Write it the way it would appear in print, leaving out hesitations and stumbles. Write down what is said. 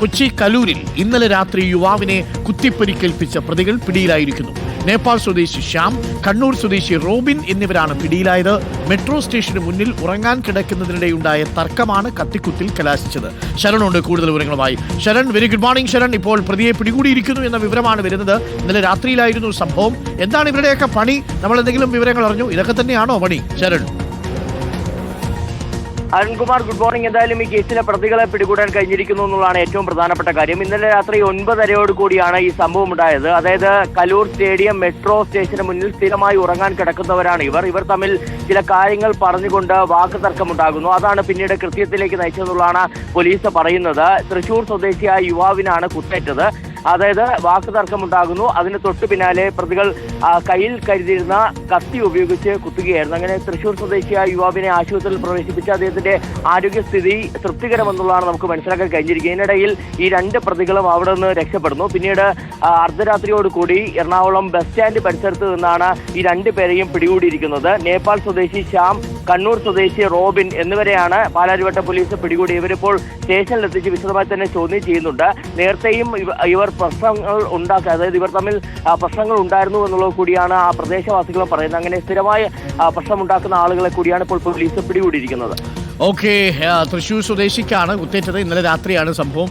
കൊച്ചി കലൂരിൽ ഇന്നലെ രാത്രി യുവാവിനെ കുത്തിപ്പരിക്കേൽപ്പിച്ച പ്രതികൾ പിടിയിലായിരിക്കുന്നു. നേപ്പാൾ സ്വദേശി ശ്യാം, കണ്ണൂർ സ്വദേശി റോബിൻ എന്നിവരാണ് പിടിയിലായത്. മെട്രോ സ്റ്റേഷന് മുന്നിൽ ഉറങ്ങാൻ കിടക്കുന്നതിനിടെയുണ്ടായ തർക്കമാണ് കത്തിക്കുത്തിൽ കലാശിച്ചത്. ശരണുണ്ട് കൂടുതൽ വിവരങ്ങളുമായി. Sharan, very good morning Sharan. ഇപ്പോൾ പ്രതിയെ പിടികൂടിയിരിക്കുന്നു എന്ന വിവരമാണ് വരുന്നത്. ഇന്നലെ രാത്രിയിലായിരുന്നു സംഭവം. എന്താണ് ഇവരുടെയൊക്കെ പണി? നമ്മൾ എന്തെങ്കിലും വിവരങ്ങൾ അറിഞ്ഞു? ഇതൊക്കെ തന്നെയാണോ പണി ശരൺ? Arunkumar, good morning. എന്തായാലും ഈ കേസിലെ പ്രതികളെ പിടികൂടാൻ കഴിഞ്ഞിരിക്കുന്നു എന്നുള്ളതാണ് ഏറ്റവും പ്രധാനപ്പെട്ട കാര്യം. ഇന്നലെ രാത്രി 9:30 കൂടിയാണ് ഈ സംഭവം ഉണ്ടായത്. അതായത് കലൂർ സ്റ്റേഡിയം മെട്രോ സ്റ്റേഷന് മുന്നിൽ സ്ഥിരമായി ഉറങ്ങാൻ കിടക്കുന്നവരാണ് ഇവർ തമ്മിൽ ചില കാര്യങ്ങൾ പറഞ്ഞുകൊണ്ട് വാക്ക് തർക്കമുണ്ടാകുന്നു. അതാണ് പിന്നീട് കൃത്യത്തിലേക്ക് നയിച്ചതെന്നുള്ളതാണ് പോലീസ് പറയുന്നത്. തൃശൂർ സ്വദേശിയായ യുവാവിനാണ് കുത്തേറ്റത്. അതായത് വാക്ക് തർക്കമുണ്ടാകുന്നു. അതിന് തൊട്ടു പിന്നാലെ പ്രതികൾ കയ്യിൽ കരുതിയിരുന്ന കത്തി ഉപയോഗിച്ച് കുത്തുകയായിരുന്നു. അങ്ങനെ തൃശൂർ സ്വദേശിയായ യുവാവിനെ ആശുപത്രിയിൽ പ്രവേശിപ്പിച്ച് അദ്ദേഹത്തിന്റെ ആരോഗ്യസ്ഥിതി തൃപ്തികരമെന്നുള്ളതാണ് നമുക്ക് മനസ്സിലാക്കാൻ കഴിഞ്ഞിരിക്കുക. ഇതിനിടയിൽ ഈ രണ്ട് പ്രതികളും അവിടെ നിന്ന് രക്ഷപ്പെടുന്നു. പിന്നീട് അർദ്ധരാത്രിയോടുകൂടി എറണാകുളം ബസ് സ്റ്റാൻഡ് പരിസരത്ത് നിന്നാണ് ഈ രണ്ടു പേരെയും പിടികൂടിയിരിക്കുന്നത്. നേപ്പാൾ സ്വദേശി ശ്യാം, കണ്ണൂർ സ്വദേശി റോബിൻ എന്നിവരെയാണ് പാലാരിവട്ടം പോലീസ് പിടികൂടി. ഇവരിപ്പോൾ സ്റ്റേഷനിലെത്തിച്ച് വിശദമായി തന്നെ ചോദ്യം ചെയ്യുന്നുണ്ട്. നേരത്തെയും ഇവർ പ്രശ്നങ്ങൾ ഉണ്ടാക്കുക, അതായത് ഇവർ തമ്മിൽ പ്രശ്നങ്ങൾ ഉണ്ടായിരുന്നു എന്നുള്ളത് കൂടിയാണ് ആ പ്രദേശവാസികളും പറയുന്നത്. അങ്ങനെ സ്ഥിരമായ പ്രശ്നമുണ്ടാക്കുന്ന ആളുകളെ കൂടിയാണ് ഇപ്പോൾ പോലീസ് പിടികൂടിയിരിക്കുന്നത്. ഓക്കെ, തൃശൂർ സ്വദേശിക്കാണ് കുത്തേറ്റത്. ഇന്നലെ രാത്രിയാണ് സംഭവം.